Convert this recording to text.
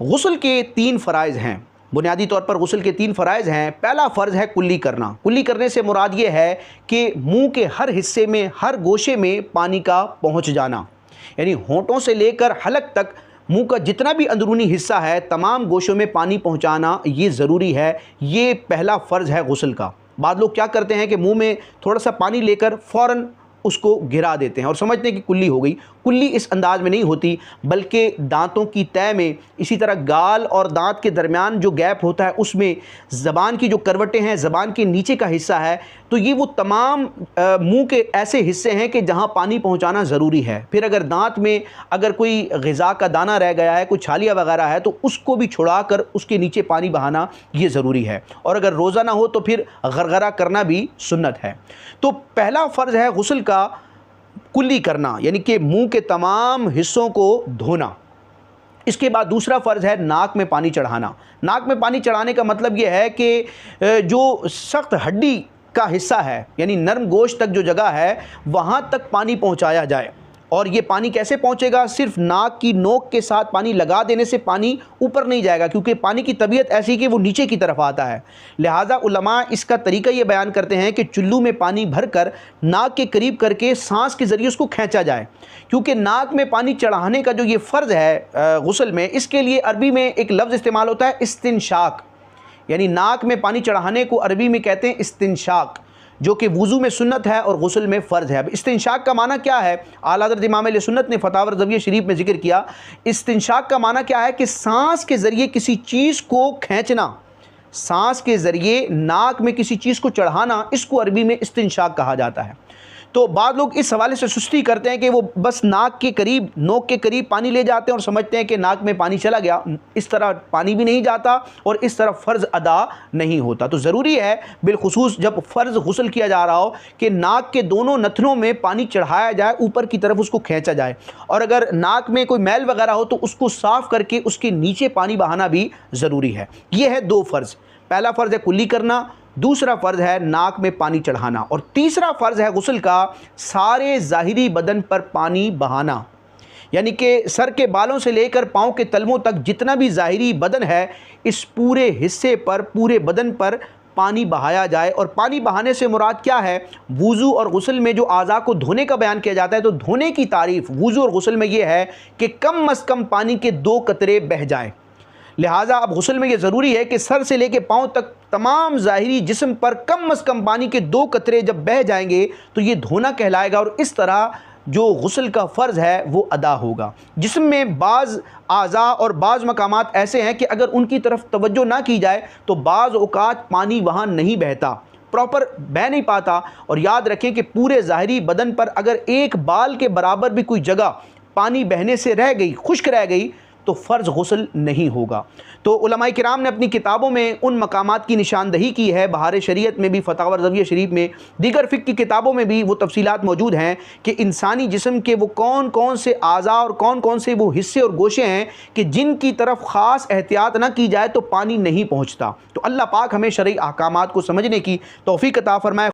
غسل کے 3 فرائض ہیں، بنیادی طور پر غسل کے 3 فرائض ہیں۔ پہلا فرض ہے کلی کرنا۔ کلی کرنے سے مراد یہ ہے کہ منہ کے ہر حصے میں، ہر گوشے میں پانی کا پہنچ جانا، یعنی ہونٹوں سے لے کر حلق تک منہ کا جتنا بھی اندرونی حصہ ہے تمام گوشوں میں پانی پہنچانا یہ ضروری ہے۔ یہ پہلا فرض ہے غسل کا۔ بعض لوگ کیا کرتے ہیں کہ منہ میں تھوڑا سا پانی لے کر فوراً اس کو گرا دیتے ہیں اور سمجھتے ہیں کہ کلی ہو گئی۔ کلی اس انداز میں نہیں ہوتی، بلکہ دانتوں کی تہہ میں، اسی طرح گال اور دانت کے درمیان جو گیپ ہوتا ہے اس میں، زبان کی جو کروٹیں ہیں، زبان کے نیچے کا حصہ ہے، تو یہ وہ تمام منہ کے ایسے حصے ہیں کہ جہاں پانی پہنچانا ضروری ہے۔ پھر اگر دانت میں اگر کوئی غذا کا دانہ رہ گیا ہے، کوئی چھالیاں وغیرہ ہے، تو اس کو بھی چھڑا کر اس کے نیچے پانی بہانا یہ ضروری ہے، اور اگر روزہ نہ ہو تو پھر غرغرہ کرنا بھی سنت ہے۔ تو پہلا فرض ہے غسل کا کلی کرنا، یعنی کہ منہ کے تمام حصوں کو دھونا۔ اس کے بعد دوسرا فرض ہے ناک میں پانی چڑھانا۔ ناک میں پانی چڑھانے کا مطلب یہ ہے کہ جو سخت ہڈی کا حصہ ہے، یعنی نرم گوشت تک جو جگہ ہے وہاں تک پانی پہنچایا جائے۔ اور یہ پانی کیسے پہنچے گا؟ صرف ناک کی نوک کے ساتھ پانی لگا دینے سے پانی اوپر نہیں جائے گا، کیونکہ پانی کی طبیعت ایسی کہ وہ نیچے کی طرف آتا ہے۔ لہٰذا علماء اس کا طریقہ یہ بیان کرتے ہیں کہ چلو میں پانی بھر کر ناک کے قریب کر کے سانس کے ذریعے اس کو کھینچا جائے، کیونکہ ناک میں پانی چڑھانے کا جو یہ فرض ہے غسل میں، اس کے لیے عربی میں ایک لفظ استعمال ہوتا ہے استنشاق، یعنی ناک میں پانی چڑھانے کو عربی میں کہتے ہیں استنشاق، جو کہ وضو میں سنت ہے اور غسل میں فرض ہے۔ اب استنشاق کا معنی کیا ہے؟ اعلیٰ حضرت امام اہل سنت نے فتاوی رضویہ شریف میں ذکر کیا، استنشاق کا معنی کیا ہے کہ سانس کے ذریعے کسی چیز کو کھینچنا، سانس کے ذریعے ناک میں کسی چیز کو چڑھانا، اس کو عربی میں استنشاق کہا جاتا ہے۔ تو بعض لوگ اس حوالے سے سستی کرتے ہیں کہ وہ بس ناک کے قریب، نوک کے قریب پانی لے جاتے ہیں اور سمجھتے ہیں کہ ناک میں پانی چلا گیا۔ اس طرح پانی بھی نہیں جاتا اور اس طرح فرض ادا نہیں ہوتا۔ تو ضروری ہے بالخصوص جب فرض غسل کیا جا رہا ہو کہ ناک کے دونوں نتنوں میں پانی چڑھایا جائے، اوپر کی طرف اس کو کھینچا جائے، اور اگر ناک میں کوئی میل وغیرہ ہو تو اس کو صاف کر کے اس کے نیچے پانی بہانا بھی ضروری ہے۔ یہ ہے 2 فرض۔ پہلا فرض ہے کلی کرنا، دوسرا فرض ہے ناک میں پانی چڑھانا، اور تیسرا فرض ہے غسل کا سارے ظاہری بدن پر پانی بہانا، یعنی کہ سر کے بالوں سے لے کر پاؤں کے تلووں تک جتنا بھی ظاہری بدن ہے اس پورے حصے پر، پورے بدن پر پانی بہایا جائے۔ اور پانی بہانے سے مراد کیا ہے؟ وضو اور غسل میں جو اعضاء کو دھونے کا بیان کیا جاتا ہے، تو دھونے کی تعریف وضو اور غسل میں یہ ہے کہ کم از کم پانی کے 2 قطرے بہہ جائیں۔ لہٰذا اب غسل میں یہ ضروری ہے کہ سر سے لے کے پاؤں تک تمام ظاہری جسم پر کم از کم پانی کے 2 قطرے جب بہہ جائیں گے تو یہ دھونا کہلائے گا، اور اس طرح جو غسل کا فرض ہے وہ ادا ہوگا۔ جسم میں بعض اعضاء اور بعض مقامات ایسے ہیں کہ اگر ان کی طرف توجہ نہ کی جائے تو بعض اوقات پانی وہاں نہیں بہتا، پراپر بہہ نہیں پاتا۔ اور یاد رکھیں کہ پورے ظاہری بدن پر اگر ایک بال کے برابر بھی کوئی جگہ پانی بہنے سے رہ گئی، خشک رہ گئی، تو فرض غسل نہیں ہوگا۔ تو علماء کرام نے اپنی کتابوں میں ان مقامات کی نشاندہی کی ہے، بہار شریعت میں بھی، فتاوی رضویہ شریف میں، دیگر فقہ کی کتابوں میں بھی وہ تفصیلات موجود ہیں کہ انسانی جسم کے وہ کون کون سے اعضاء اور کون کون سے وہ حصے اور گوشے ہیں کہ جن کی طرف خاص احتیاط نہ کی جائے تو پانی نہیں پہنچتا۔ تو اللہ پاک ہمیں شرعی احکامات کو سمجھنے کی توفیق عطا فرمائے۔